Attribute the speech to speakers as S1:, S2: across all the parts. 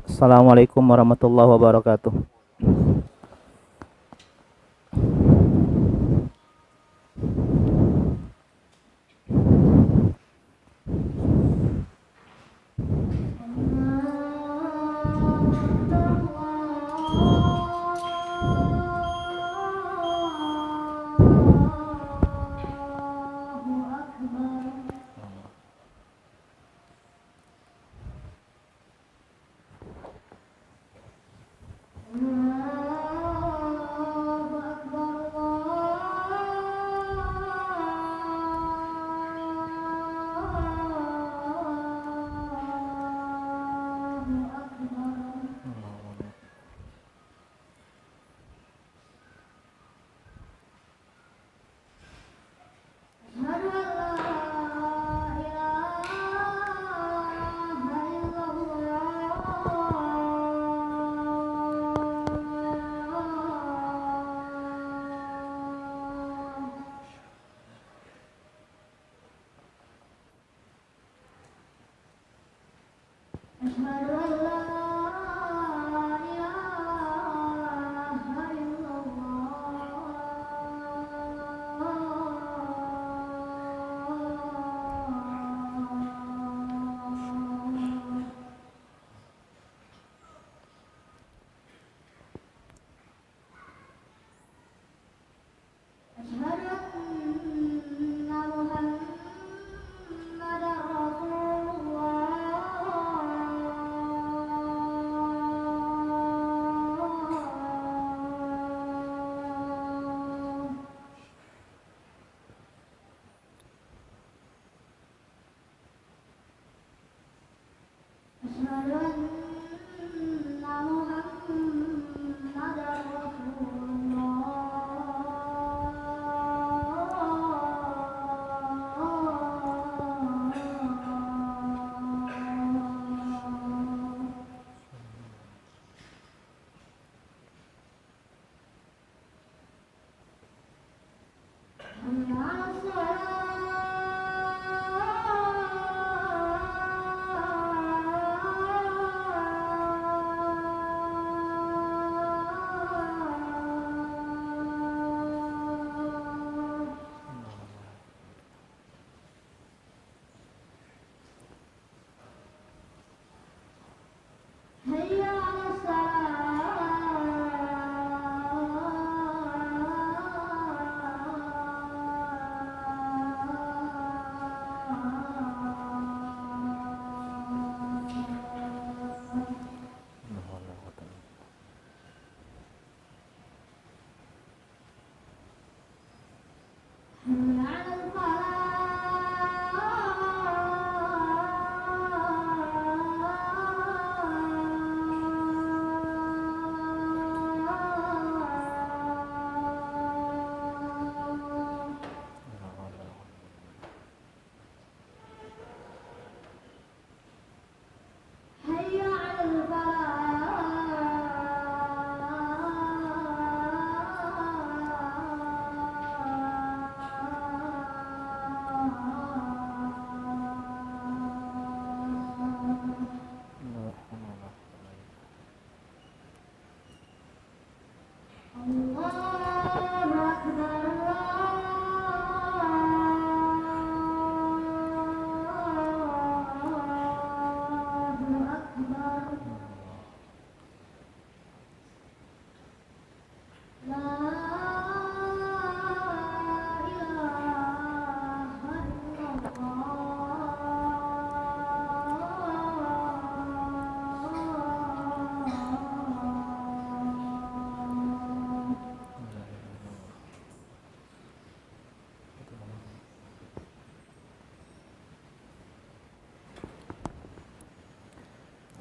S1: Assalamualaikum warahmatullahi wabarakatuh.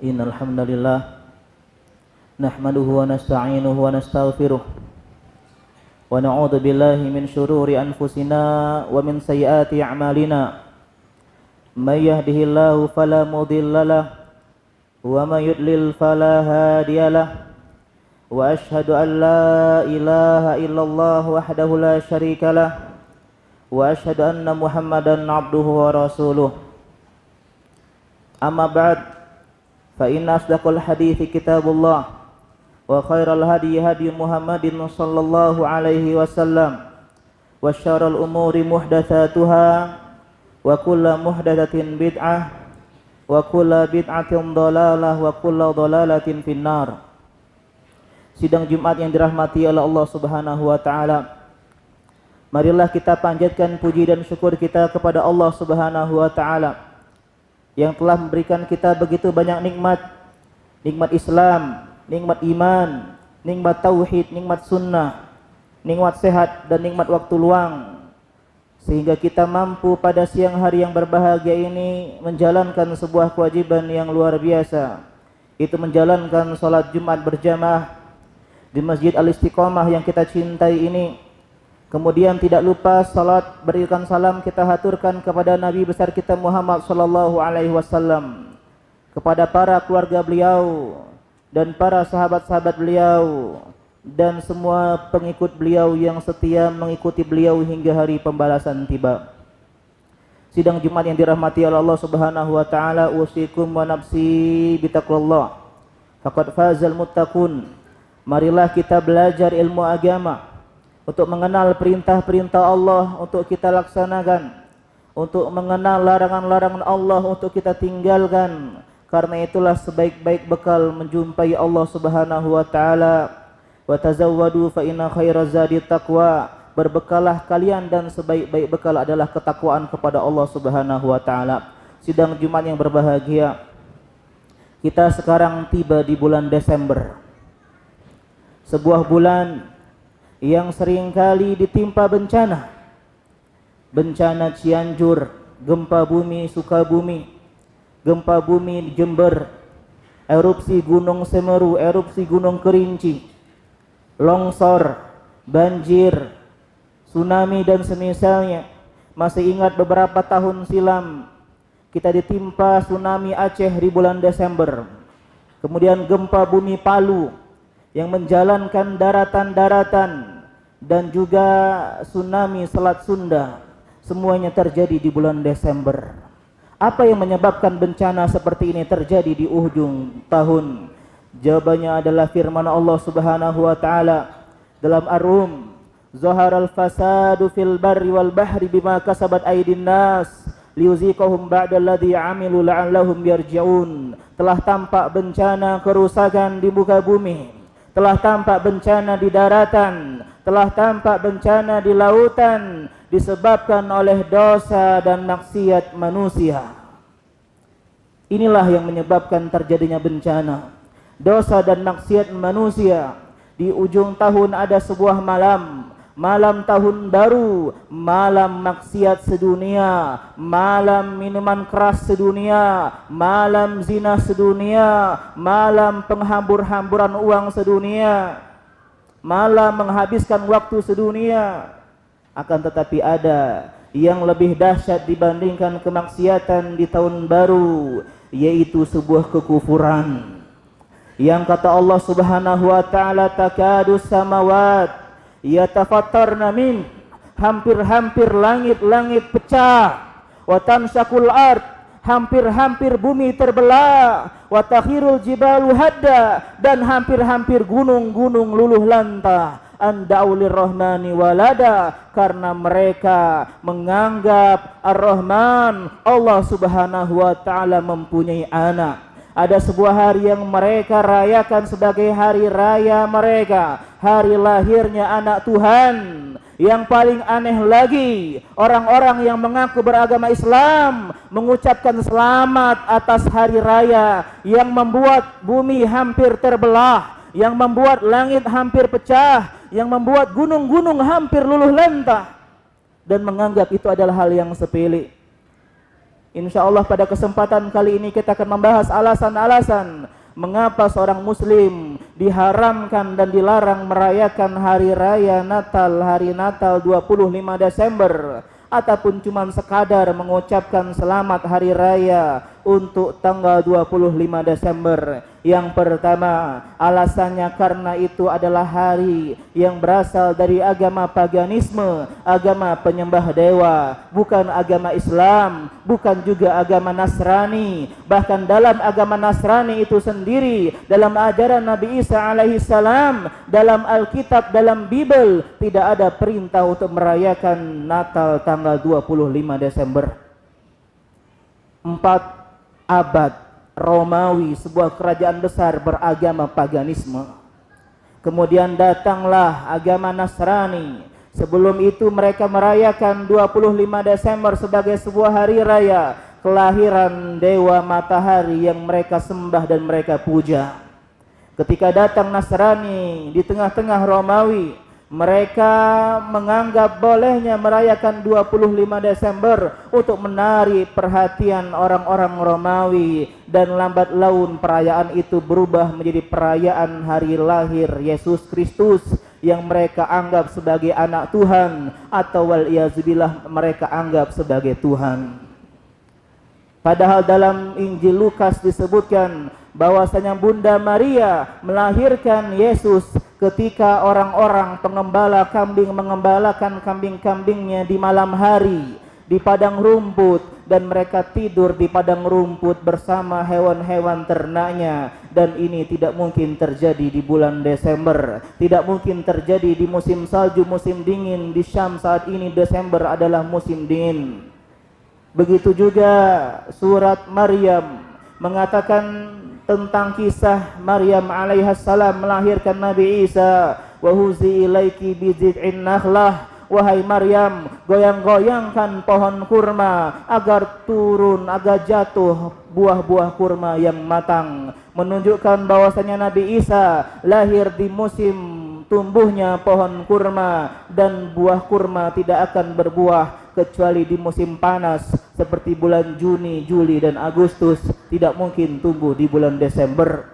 S1: Innal hamdalillah nahmaduhu wa nasta'inuhu wa nastaghfiruh wa na'udzu billahi min shururi anfusina wa min sayyiati a'malina may yahdihillahu fala mudhillalah wa may yudlil fala hadiyalah wa ashhadu an la ilaha illallah wahdahu la syarikalah wa ashhadu anna muhammadan abduhu wa rasuluh amma ba'd فإن أصدق الحديث كتاب الله وخير الهدي هدي محمد صلى الله عليه وسلم وشر الأمور محدثاتها وكل محدثة بدعة وكل بدعة ضلالة وكل ضلالة في النار. Sidang Jumat yang dirahmati oleh Allah Subhanahu wa taala. Marilah kita panjatkan puji dan syukur kita kepada Allah Subhanahu wa taala yang telah memberikan kita begitu banyak nikmat. Nikmat Islam, nikmat iman, nikmat tauhid, nikmat sunnah, nikmat sehat dan nikmat waktu luang, sehingga kita mampu pada siang hari yang berbahagia ini menjalankan sebuah kewajiban yang luar biasa, itu menjalankan salat Jumat berjamaah di Masjid Al-Istiqomah yang kita cintai ini. Kemudian tidak lupa salat berikan salam kita haturkan kepada Nabi besar kita Muhammad sallallahu alaihi wasallam, kepada para keluarga beliau dan para sahabat-sahabat beliau dan semua pengikut beliau yang setia mengikuti beliau hingga hari pembalasan tiba. Sidang Jumat yang dirahmati oleh Allah Subhanahu wa taala, usikum wa nafsi bitaqwallah faqad fazal muttaqun. Marilah kita belajar ilmu agama untuk mengenal perintah-perintah Allah untuk kita laksanakan, untuk mengenal larangan-larangan Allah untuk kita tinggalkan. Karena itulah sebaik-baik bekal menjumpai Allah Subhanahu wa taala. Wa tazawwadu fa inna khairaz zadi taqwa. Berbekalah kalian dan sebaik-baik bekal adalah ketakwaan kepada Allah Subhanahu wa taala. Sidang Jumat yang berbahagia, kita sekarang tiba di bulan Desember. Sebuah bulan yang seringkali ditimpa bencana. Bencana Cianjur, gempa bumi Sukabumi, gempa bumi di Jember, erupsi Gunung Semeru, erupsi Gunung Kerinci, longsor, banjir, tsunami dan semisalnya. Masih ingat beberapa tahun silam kita ditimpa tsunami Aceh di bulan Desember. Kemudian gempa bumi Palu yang menjalankan daratan-daratan dan juga tsunami Selat Sunda. Semuanya terjadi di bulan Desember. Apa yang menyebabkan bencana seperti ini terjadi di ujung tahun? Jawabannya adalah firman Allah Subhanahu wa taala dalam Ar-Rum, "Zaharal fasadu fil barri wal bahri bima kasabat aydin nas liuziqahum ba'dalladzi 'amilu la'allahum yarji'un." Telah tampak bencana kerusakan di muka bumi, telah tampak bencana di daratan, telah tampak bencana di lautan, disebabkan oleh dosa dan maksiat manusia. Inilah yang menyebabkan terjadinya bencana, dosa dan maksiat manusia. Di ujung tahun ada sebuah malam, malam tahun baru, malam maksiat sedunia, malam minuman keras sedunia, malam zina sedunia, malam penghambur-hamburan uang sedunia, malam menghabiskan waktu sedunia. Akan tetapi ada yang lebih dahsyat dibandingkan kemaksiatan di tahun baru, yaitu sebuah kekufuran. Yang kata Allah Subhanahu wa taala, takadus samawat yatafattarna min, hampir-hampir langit-langit pecah, wa tansakul ard, hampir-hampir bumi terbelah, wa takhirul jibalu hadda, dan hampir-hampir gunung-gunung luluh lantah, andaulir rahmani walada, karena mereka menganggap Ar-Rahman, Allah Subhanahu wa taala, mempunyai anak. Ada sebuah hari yang mereka rayakan sebagai hari raya mereka, hari lahirnya anak Tuhan. Yang paling aneh lagi, orang-orang yang mengaku beragama Islam mengucapkan selamat atas hari raya yang membuat bumi hampir terbelah, yang membuat langit hampir pecah, yang membuat gunung-gunung hampir luluh lantah, dan menganggap itu adalah hal yang sepele. Insya Allah pada kesempatan kali ini kita akan membahas alasan-alasan mengapa seorang muslim diharamkan dan dilarang merayakan hari raya Natal, hari Natal 25 Desember, ataupun cuma sekadar mengucapkan selamat hari raya untuk tanggal 25 Desember. Yang pertama, alasannya karena itu adalah hari yang berasal dari agama paganisme, agama penyembah dewa, bukan agama Islam, bukan juga agama Nasrani. Bahkan dalam agama Nasrani itu sendiri, dalam ajaran Nabi Isa alaihissalam, dalam Alkitab, dalam Bible, tidak ada perintah untuk merayakan Natal tanggal 25 Desember. 4 abad Romawi, sebuah kerajaan besar beragama paganisme. Kemudian datanglah agama Nasrani. Sebelum itu mereka merayakan 25 Desember sebagai sebuah hari raya kelahiran dewa matahari yang mereka sembah dan mereka puja. Ketika datang Nasrani di tengah-tengah Romawi, mereka menganggap bolehnya merayakan 25 Desember untuk menarik perhatian orang-orang Romawi, dan lambat laun perayaan itu berubah menjadi perayaan hari lahir Yesus Kristus yang mereka anggap sebagai anak Tuhan, atau wal-iyazubillah mereka anggap sebagai Tuhan. Padahal dalam Injil Lukas disebutkan bahwasanya Bunda Maria melahirkan Yesus ketika orang-orang pengembala kambing mengembalakan kambing-kambingnya di malam hari di padang rumput, dan mereka tidur di padang rumput bersama hewan-hewan ternaknya. Dan ini tidak mungkin terjadi di bulan Desember, tidak mungkin terjadi di musim salju, musim dingin. Di Syam saat ini Desember adalah musim dingin. Begitu juga surat Maryam mengatakan tentang kisah Maryam alaihissalam melahirkan Nabi Isa. Wa huzi ilaiki bizid'in nakhlah, wahai Maryam, goyang-goyangkan pohon kurma agar turun, agar jatuh buah-buah kurma yang matang, menunjukkan bahwasanya Nabi Isa lahir di musim tumbuhnya pohon kurma, dan buah kurma tidak akan berbuah kecuali di musim panas seperti bulan Juni, Juli, dan Agustus. Tidak mungkin tumbuh di bulan Desember.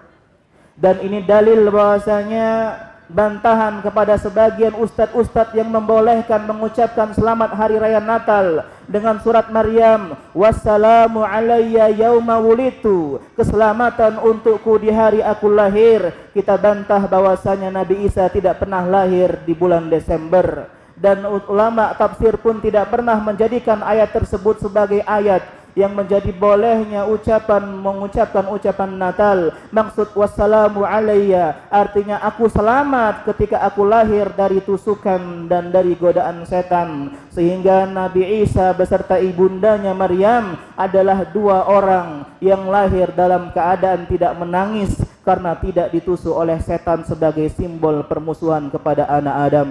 S1: Dan ini dalil bahwasanya bantahan kepada sebagian ustadz-ustadz yang membolehkan mengucapkan selamat hari raya Natal dengan surat Maryam, wassalamu alayya yauma wulitu, keselamatan untukku di hari aku lahir. Kita bantah bahwasanya Nabi Isa tidak pernah lahir di bulan Desember, dan ulama tafsir pun tidak pernah menjadikan ayat tersebut sebagai ayat yang menjadi bolehnya mengucapkan ucapan Natal. Maksud wassalamu alayya artinya aku selamat ketika aku lahir dari tusukan dan dari godaan setan. Sehingga Nabi Isa beserta ibundanya Maryam adalah dua orang yang lahir dalam keadaan tidak menangis karena tidak ditusuk oleh setan sebagai simbol permusuhan kepada anak Adam.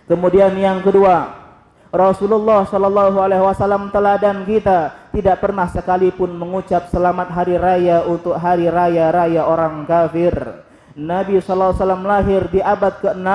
S1: Kemudian yang kedua, Rasulullah Shallallahu Alaihi Wasallam teladan kita tidak pernah sekalipun mengucap selamat hari raya untuk hari raya orang kafir. Nabi Shallallahu Alaihi Wasallam lahir di abad ke-6,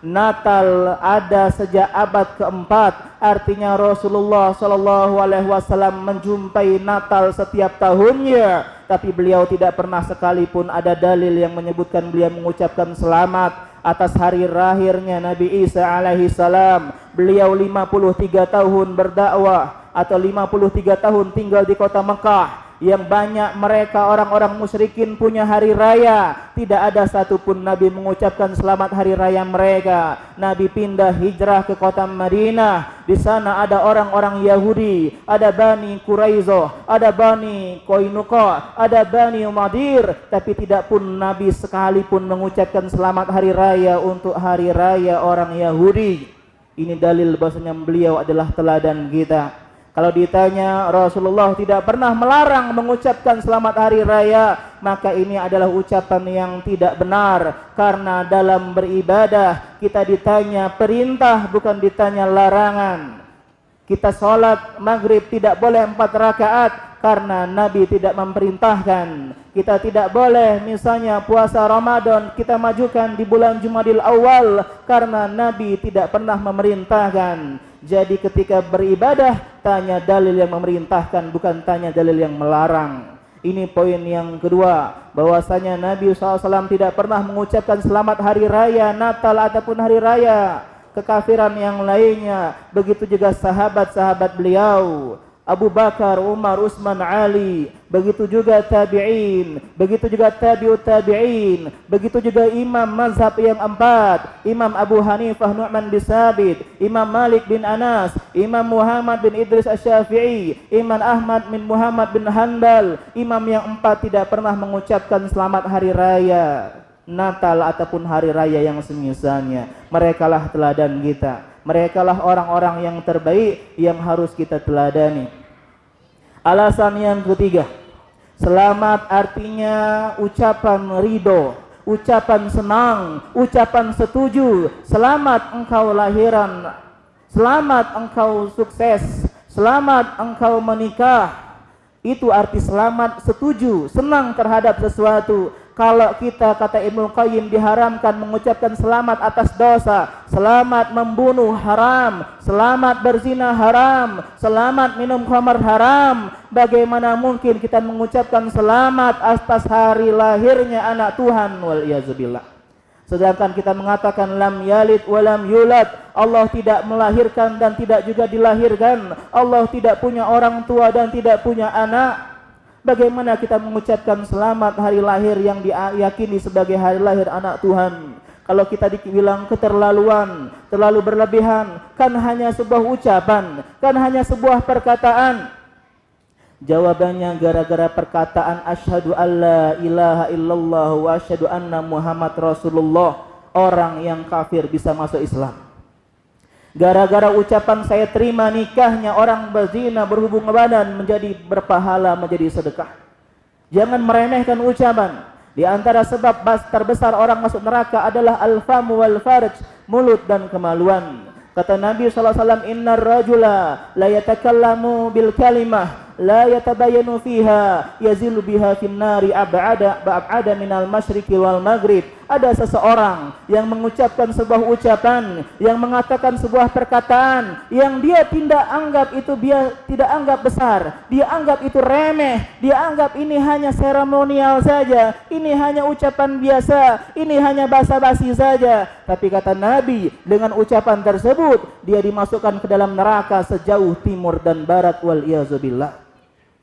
S1: Natal ada sejak abad ke-4. Artinya Rasulullah Shallallahu Alaihi Wasallam menjumpai Natal setiap tahunnya, tapi beliau tidak pernah sekalipun ada dalil yang menyebutkan beliau mengucapkan selamat atas hari lahirnya Nabi Isa alaihi salam. Beliau 53 tahun berdakwah atau 53 tahun tinggal di kota Mekah yang banyak mereka orang-orang musyrikin punya hari raya. Tidak ada satupun Nabi mengucapkan selamat hari raya mereka. Nabi pindah hijrah ke kota Madinah. Di sana ada orang-orang Yahudi, ada Bani Quraizoh, ada Bani Qainuqa, ada Bani Umadir, tapi tidak pun Nabi sekalipun mengucapkan selamat hari raya untuk hari raya orang Yahudi. Ini dalil bahwasanya beliau adalah teladan kita. Kalau ditanya Rasulullah tidak pernah melarang mengucapkan selamat hari raya, maka ini adalah ucapan yang tidak benar. Karena dalam beribadah kita ditanya perintah, bukan ditanya larangan. Kita sholat maghrib tidak boleh 4 rakaat karena Nabi tidak memerintahkan. Kita tidak boleh misalnya puasa Ramadan kita majukan di bulan Jumadil Awal karena Nabi tidak pernah memerintahkan. Jadi ketika beribadah tanya dalil yang memerintahkan, bukan tanya dalil yang melarang. Ini poin yang kedua, bahwasanya Nabi SAW tidak pernah mengucapkan selamat hari raya Natal ataupun hari raya kekafiran yang lainnya. Begitu juga sahabat-sahabat beliau. Abu Bakar, Umar, Utsman, Ali, begitu juga tabi'in, begitu juga tabi'ut tabi'in, begitu juga imam mazhab yang 4, Imam Abu Hanifah Nu'man bin Sabit, Imam Malik bin Anas, Imam Muhammad bin Idris Asy-Syafi'i, Imam Ahmad bin Muhammad bin Hanbal. Imam yang 4 tidak pernah mengucapkan selamat hari raya Natal ataupun hari raya yang semisalnya. Merekalah teladan kita. Merekalah orang-orang yang terbaik yang harus kita teladani. Alasan yang ketiga, selamat artinya ucapan ridho, ucapan senang, ucapan setuju. Selamat engkau lahiran, selamat engkau sukses, selamat engkau menikah. Itu arti selamat, setuju, senang terhadap sesuatu. Kalau kita, kata Ibnu Qayyim, diharamkan mengucapkan selamat atas dosa, selamat membunuh haram, selamat berzina haram, selamat minum khamar haram, bagaimana mungkin kita mengucapkan selamat atas hari lahirnya anak Tuhan, wal iyazubillah. Sedangkan kita mengatakan lam yalid walam yulad, Allah tidak melahirkan dan tidak juga dilahirkan, Allah tidak punya orang tua dan tidak punya anak. Bagaimana kita mengucapkan selamat hari lahir yang diyakini sebagai hari lahir anak Tuhan? Kalau kita dibilang keterlaluan, terlalu berlebihan, kan hanya sebuah ucapan, kan hanya sebuah perkataan. Jawabannya gara-gara perkataan asyhadu alla ilaha illallah wa asyhadu anna Muhammad Rasulullah, orang yang kafir bisa masuk Islam. Gara-gara ucapan saya terima nikahnya orang berzina berhubung badan menjadi berpahala, menjadi sedekah. Jangan meremehkan ucapan. Di antara sebab terbesar orang masuk neraka adalah al-famu wal farj, mulut dan kemaluan. Kata Nabi SAW, innar rajula la yatakallamu bil kalimah la yatabayanu fiha yazilu biha finnari ab'ada minal masyriqi wal maghrib. Ada seseorang yang mengucapkan sebuah ucapan, yang mengatakan sebuah perkataan yang dia tidak anggap besar, dia anggap itu remeh, dia anggap ini hanya seremonial saja, ini hanya ucapan biasa, ini hanya basa-basi saja. Tapi kata Nabi, dengan ucapan tersebut dia dimasukkan ke dalam neraka sejauh timur dan barat, wal iyazubillah.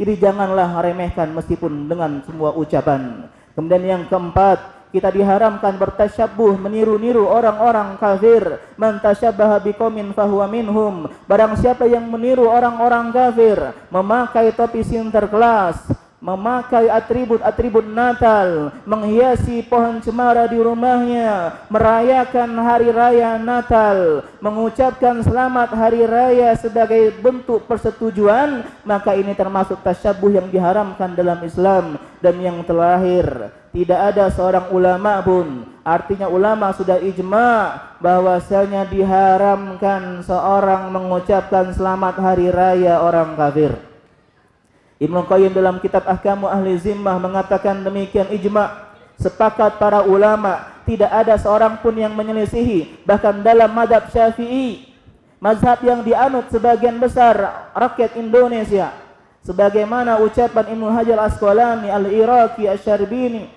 S1: Jadi janganlah remehkan meskipun dengan semua ucapan. Kemudian yang keempat, kita diharamkan bertasyabuh, meniru-niru orang-orang kafir. Man tasyabbaha biqaumin fahuwa minhum. Barang siapa yang meniru orang-orang kafir, memakai topi Sinterklas, memakai atribut-atribut Natal, menghiasi pohon cemara di rumahnya, merayakan hari raya Natal, mengucapkan selamat hari raya sebagai bentuk persetujuan, maka ini termasuk tasyabuh yang diharamkan dalam Islam. Dan yang terakhir, tidak ada seorang ulama pun, artinya ulama sudah ijma bahwasanya diharamkan seorang mengucapkan selamat hari raya orang kafir. Ibnu Qayyim dalam kitab Ahkamu Ahli Zimmah mengatakan demikian, ijma, sepakat para ulama, tidak ada seorang pun yang menyelisihi. Bahkan dalam mazhab Syafi'i, mazhab yang dianut sebagian besar rakyat Indonesia, sebagaimana ucapan Ibnu Hajar Asqalani, Al-Iraqi, Asy-Syarbini,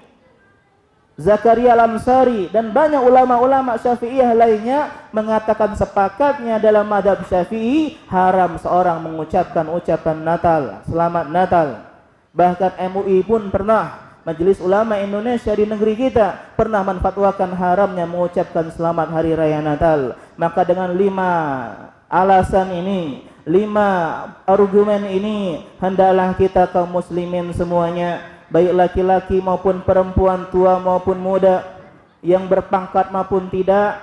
S1: Zakaria Al-Ansari dan banyak ulama-ulama Syafi'iyah lainnya mengatakan sepakatnya dalam mazhab Syafi'i haram seorang mengucapkan ucapan Natal, selamat Natal. Bahkan MUI pun pernah, Majelis Ulama Indonesia di negeri kita, pernah menfatwakan haramnya mengucapkan selamat hari raya Natal. Maka dengan 5 alasan ini, 5 argumen ini, hendaklah kita kaum muslimin semuanya, baik laki-laki maupun perempuan, tua maupun muda, yang berpangkat maupun tidak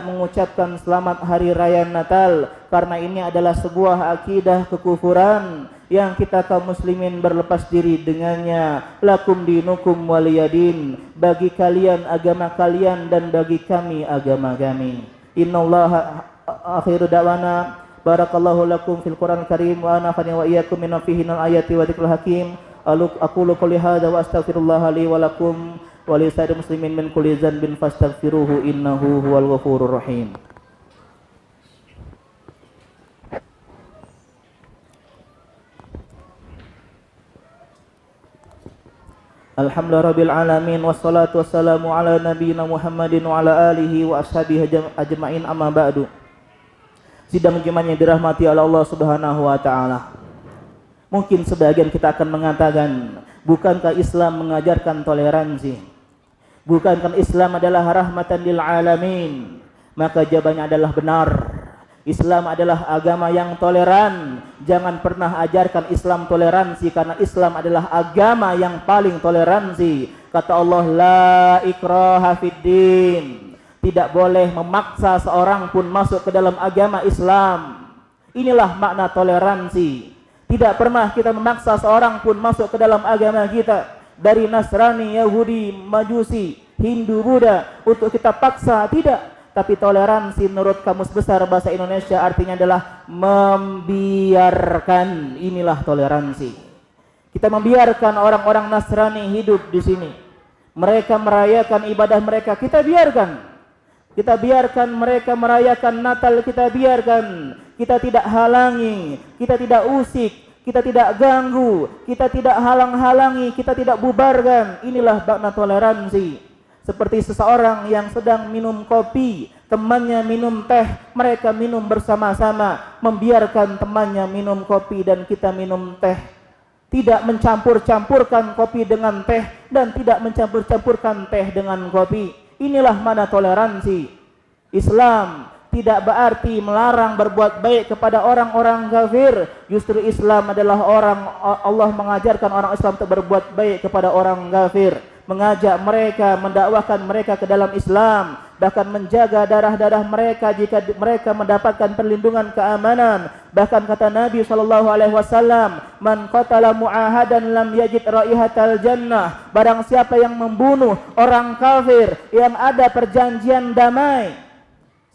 S1: mengucapkan selamat hari raya Natal, karena ini adalah sebuah akidah kekufuran yang kita kaum muslimin berlepas diri dengannya. Lakum dinukum waliyadin, bagi kalian agama kalian dan bagi kami agama kami. Innallaha akhiru da'wana barakallahu lakum fil Qur'an karim wa nafa'ani wa iyyakum min fihi ayati wa dzikril hakim. Aqulu qouli hadza wa astaghfirullah li wa lakum wa li sa'iril muslimin min kulli dzanbin fastaghfiruhu innahu huwal ghafurur rahim. Alhamdulillah rabbil alamin wassalatu wassalamu ala nabiyyina Muhammadin wa ala alihi wa ashabihi ajma'in, amma ba'du. Sidang Jumat yang dirahmati oleh Allah Subhanahu wa taala. Mungkin sebagian kita akan mengatakan, bukankah Islam mengajarkan toleransi? Bukankah Islam adalah rahmatan lil alamin? Maka jawabannya adalah benar. Islam adalah agama yang toleran. Jangan pernah ajarkan Islam toleransi, karena Islam adalah agama yang paling toleransi. Kata Allah, la ikraha fid din. Tidak boleh memaksa seorang pun masuk ke dalam agama Islam. Inilah makna toleransi. Tidak pernah kita memaksa seorang pun masuk ke dalam agama kita. Dari Nasrani, Yahudi, Majusi, Hindu, Buddha, untuk kita paksa, tidak. Tapi toleransi menurut Kamus Besar Bahasa Indonesia artinya adalah membiarkan. Inilah toleransi. Kita membiarkan orang-orang Nasrani hidup di sini. Mereka merayakan ibadah mereka, kita biarkan. Kita biarkan mereka merayakan Natal, kita biarkan. Kita tidak halangi, kita tidak usik, kita tidak ganggu, kita tidak halang-halangi, kita tidak bubarkan. Inilah makna toleransi. Seperti seseorang yang sedang minum kopi, temannya minum teh, mereka minum bersama-sama, membiarkan temannya minum kopi dan kita minum teh. Tidak mencampur-campurkan kopi dengan teh dan tidak mencampur-campurkan teh dengan kopi. Inilah mana toleransi. Islam tidak berarti melarang berbuat baik kepada orang-orang kafir. Justru Islam adalah Allah mengajarkan orang Islam untuk berbuat baik kepada orang kafir, mengajak mereka, mendakwahkan mereka ke dalam Islam, bahkan menjaga darah-darah mereka jika mereka mendapatkan perlindungan keamanan. Bahkan kata Nabi SAW, man qatala mu'ahadan lam yajid raihatal jannah. Barang siapa yang membunuh orang kafir yang ada perjanjian damai,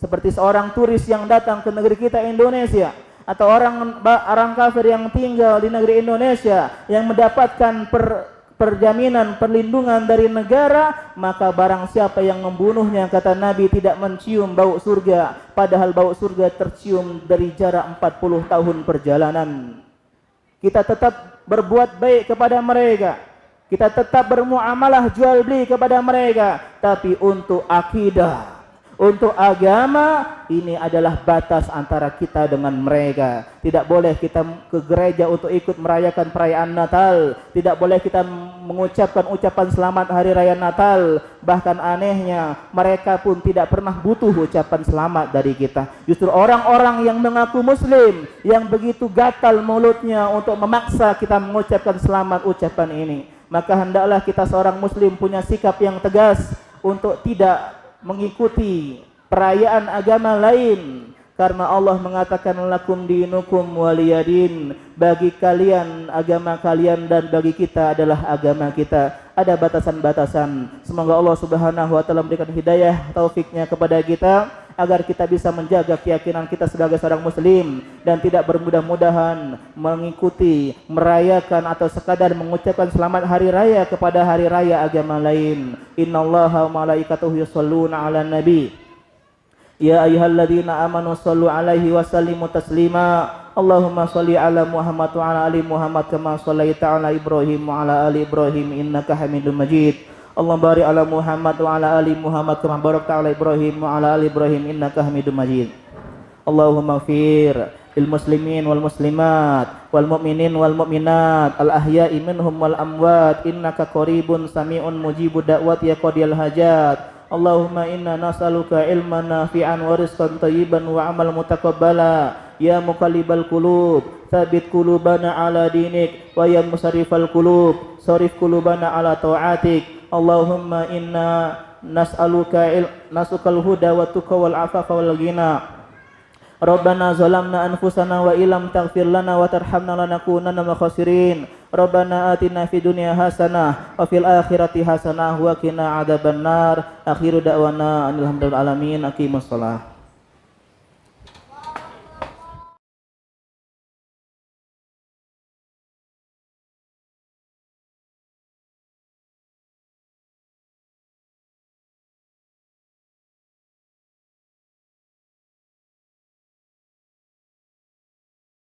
S1: seperti seorang turis yang datang ke negeri kita Indonesia, atau orang kafir yang tinggal di negeri Indonesia yang mendapatkan perjaminan perlindungan dari negara, maka barang siapa yang membunuhnya, kata Nabi, tidak mencium bau surga, padahal bau surga tercium dari jarak 40 tahun perjalanan. Kita tetap berbuat baik kepada mereka, kita tetap bermuamalah jual beli kepada mereka, tapi untuk akidah, untuk agama, ini adalah batas antara kita dengan mereka. Tidak boleh kita ke gereja untuk ikut merayakan perayaan Natal. Tidak boleh kita mengucapkan ucapan selamat hari raya Natal. Bahkan anehnya, mereka pun tidak pernah butuh ucapan selamat dari kita. Justru orang-orang yang mengaku muslim, yang begitu gatal mulutnya untuk memaksa kita mengucapkan selamat ucapan ini. Maka hendaklah kita seorang muslim punya sikap yang tegas untuk tidak mengikuti perayaan agama lain, karena Allah mengatakan lakum dinukum waliyadin, bagi kalian agama kalian dan bagi kita adalah agama kita. Ada batasan-batasan. Semoga Allah Subhanahu wa taala memberikan hidayah taufiknya kepada kita agar kita bisa menjaga keyakinan kita sebagai seorang muslim dan tidak bermudah-mudahan mengikuti, merayakan atau sekadar mengucapkan selamat hari raya kepada hari raya agama lain. Innallaha wa malaikatahu yusholluna 'alan nabi. Ya ayyuhalladzina amanu shallu 'alaihi wa sallimu taslima. Allahumma shalli 'ala Muhammad wa 'ala ali Muhammad kama shallaita 'ala Ibrahim wa 'ala ali Ibrahim innaka Hamidum Majid. Allahumma barik 'ala Muhammad wa 'ala ali Muhammad kama barakta 'ala Ibrahim wa 'ala ali Ibrahim innaka Hamidum Majid. Allahumma ighfir lil muslimin wal muslimat wal mu'minin wal mu'minat al ahya'i minhum wal amwat innaka qaribun sami'un mujibud da'wati ya qadiyal hajat. Allahumma inna nas'aluka ilman nafi'an wa rizqan thayyiban wa 'amalan mutaqabbala. Ya muqallibal qulub, tsabbit qulubana 'ala dinik, wa ya musarrifal qulub, sarif qulubana 'ala ta'atik. Allahumma inna nas'alukal huda wa tuqa wal afafa wal ghina. Rabbana zalamna anfusana wa illam taghfir lana wa tarhamna lanakunanna minal khasirin. Rabbana atina fid dunya hasanah wa fil akhirati hasanah wa qina adzabannar. Akhiru da'wana alhamdulillahi alamin. Aqimus shalah.